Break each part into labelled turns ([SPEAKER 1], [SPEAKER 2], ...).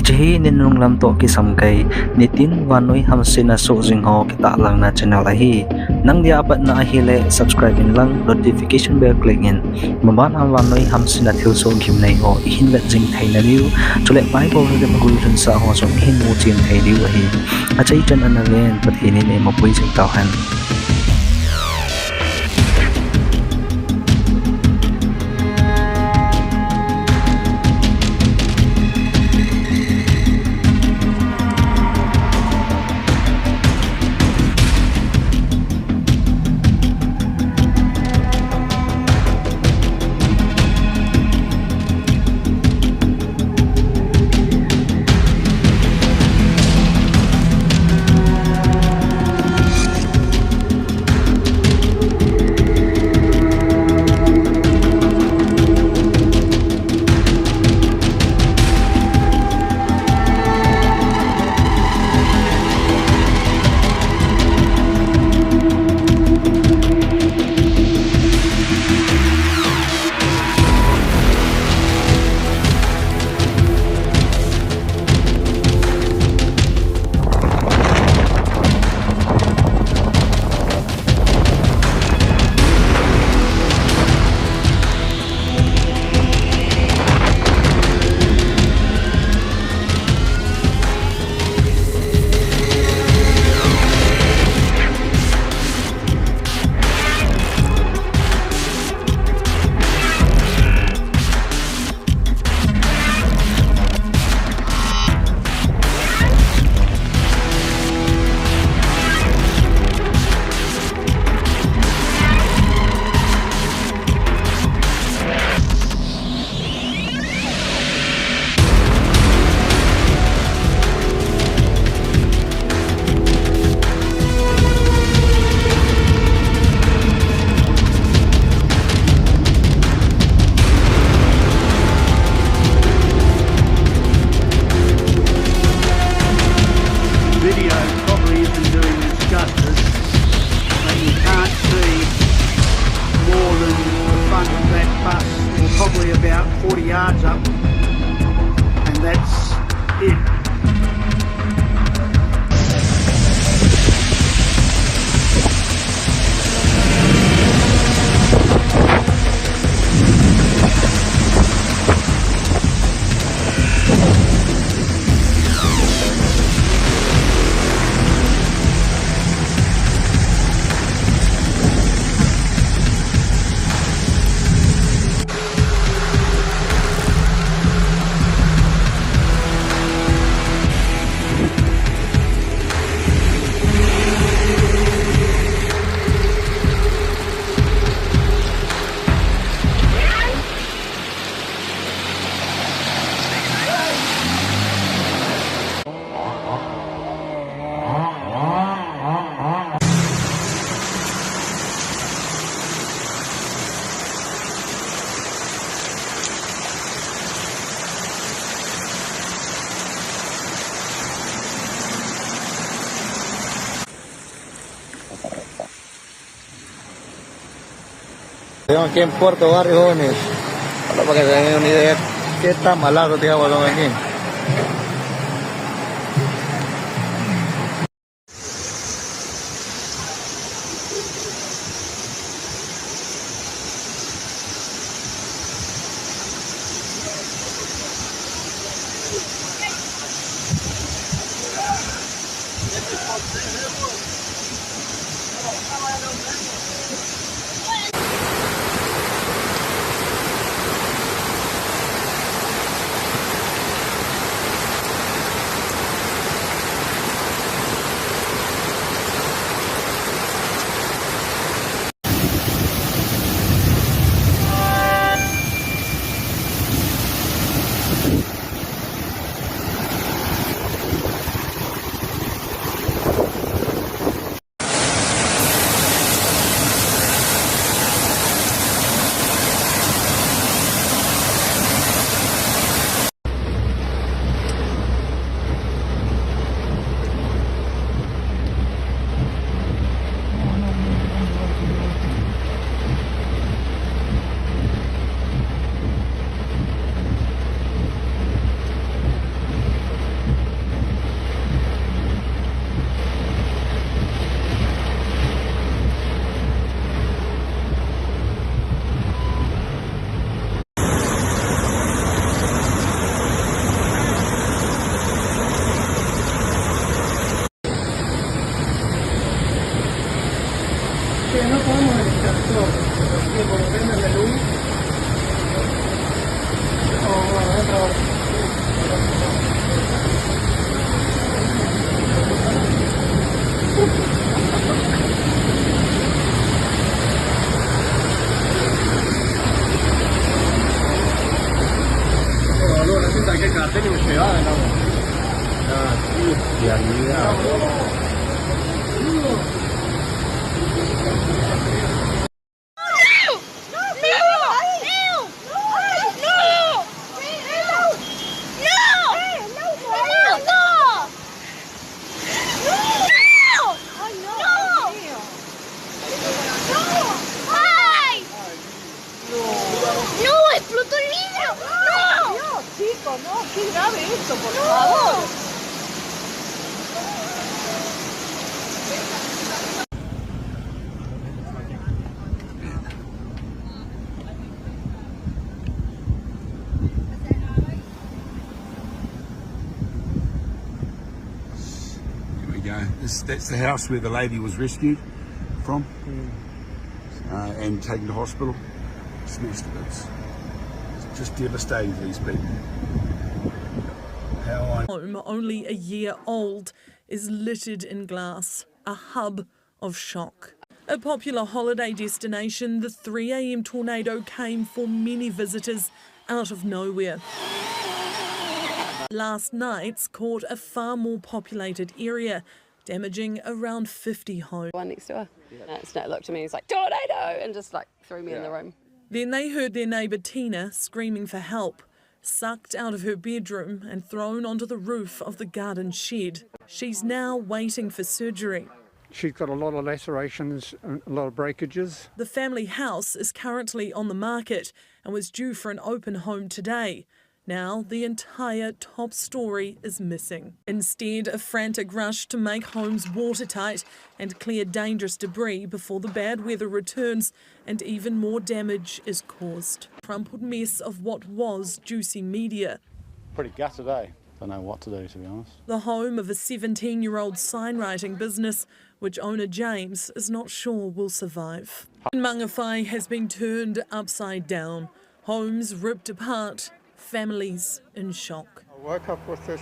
[SPEAKER 1] kichai ninung lam to kisamkai nitin wanoi hamsina so jingho kita lang na channel ahi nang dia apat na ahile subscribe in lang notification bell click in maban am wanoi hamsina thilse gimnai ho ihin la jing thaina liu chule pai bo de magul ran sa ho so ihin mu chin thai liu ahi achai chan anaven pathini ne mapui jing taw han
[SPEAKER 2] about 40 yards up, and that's it.
[SPEAKER 3] Aquí en Puerto Barrio, jóvenes, para que tengan una idea qué tan malado te hago aquí. hay que cartel y me llevaba, ¿no? Y
[SPEAKER 4] ¡No! ¡Explotó el vidrio! ¡No!
[SPEAKER 5] Dios, chicos, no, qué grave esto, por favor.
[SPEAKER 2] Here we go. That's the house where the lady was rescued from and taken to hospital. Smashed to bits. It's just devastating for these people.
[SPEAKER 6] Home, only a year old, is littered in glass, a hub of shock. A popular holiday destination, the 3 a.m. tornado came for many visitors out of nowhere. Last night's caught a far more populated area, damaging around 50 homes.
[SPEAKER 7] One next door. It looked at me, he's like, tornado, and just like threw me in the room.
[SPEAKER 6] Then they heard their neighbour Tina screaming for help, sucked out of her bedroom and thrown onto the roof of the garden shed. She's now waiting for surgery.
[SPEAKER 8] She's got a lot of lacerations and a lot of breakages.
[SPEAKER 6] The family house is currently on the market and was due for an open home today. Now the entire top story is missing. Instead, a frantic rush to make homes watertight and clear dangerous debris before the bad weather returns and even more damage is caused. Crumpled mess of what was juicy media.
[SPEAKER 9] Pretty gutted, eh? Don't know what to do, to be honest.
[SPEAKER 6] The home of a 17-year-old signwriting business, which owner James is not sure will survive. Mangawhai has been turned upside down. Homes ripped apart. Families in shock.
[SPEAKER 8] I woke up with this.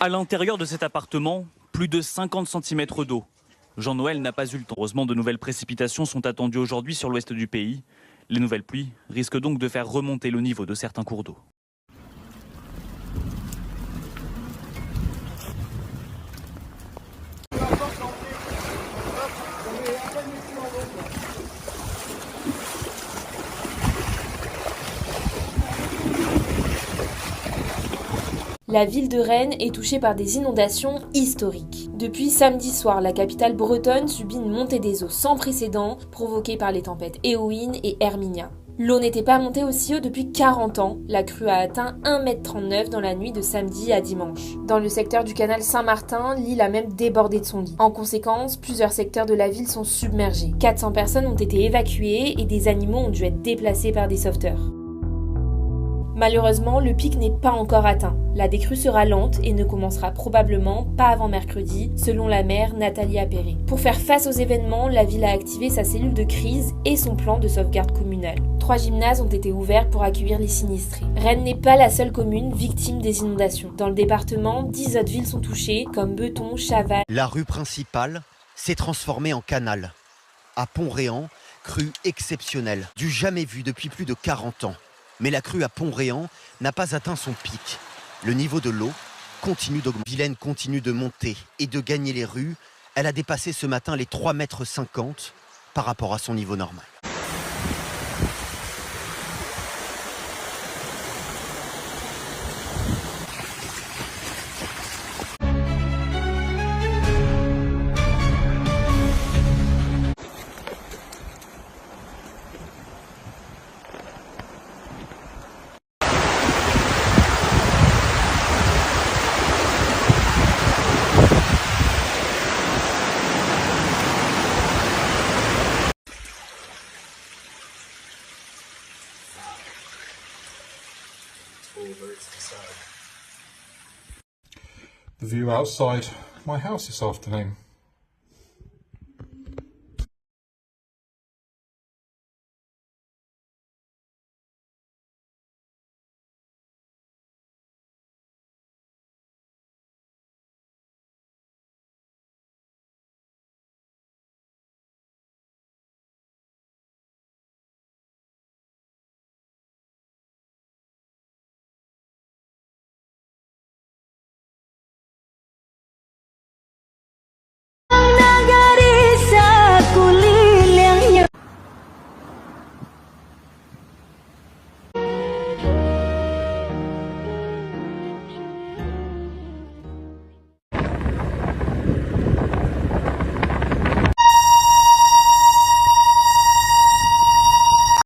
[SPEAKER 10] À l'intérieur de cet appartement, plus de 50 cm d'eau. Jean-Noël n'a pas eu le temps. Heureusement, de nouvelles précipitations sont attendues aujourd'hui sur l'ouest du pays. Les nouvelles pluies risquent donc de faire remonter le niveau de certains cours d'eau.
[SPEAKER 11] La ville de Rennes est touchée par des inondations historiques. Depuis samedi soir, la capitale bretonne subit une montée des eaux sans précédent provoquée par les tempêtes hih-un et Herminia. L'eau n'était pas montée aussi haut depuis 40 ans. La crue a atteint 1,39 m dans la nuit de samedi à dimanche. Dans le secteur du canal Saint-Martin, l'île a même débordé de son lit. En conséquence, plusieurs secteurs de la ville sont submergés. 400 personnes ont été évacuées et des animaux ont dû être déplacés par des sauveteurs. Malheureusement, le pic n'est pas encore atteint. La décrue sera lente et ne commencera probablement pas avant mercredi, selon la maire Nathalie Appéré. Pour faire face aux événements, la ville a activé sa cellule de crise et son plan de sauvegarde communale. 3 gymnases ont été ouverts pour accueillir les sinistrés. Rennes n'est pas la seule commune victime des inondations. Dans le département, 10 autres villes sont touchées, comme Beton, Chaval.
[SPEAKER 12] La rue principale s'est transformée en canal. À Pont-Réan, crue exceptionnelle, du jamais vu depuis plus de 40 ans. Mais la crue à Pont-Réan n'a pas atteint son pic. Le niveau de l'eau continue d'augmenter. Vilaine continue de monter et de gagner les rues. Elle a dépassé ce matin les 3,50 m par rapport à son niveau normal.
[SPEAKER 13] The view outside my house this afternoon.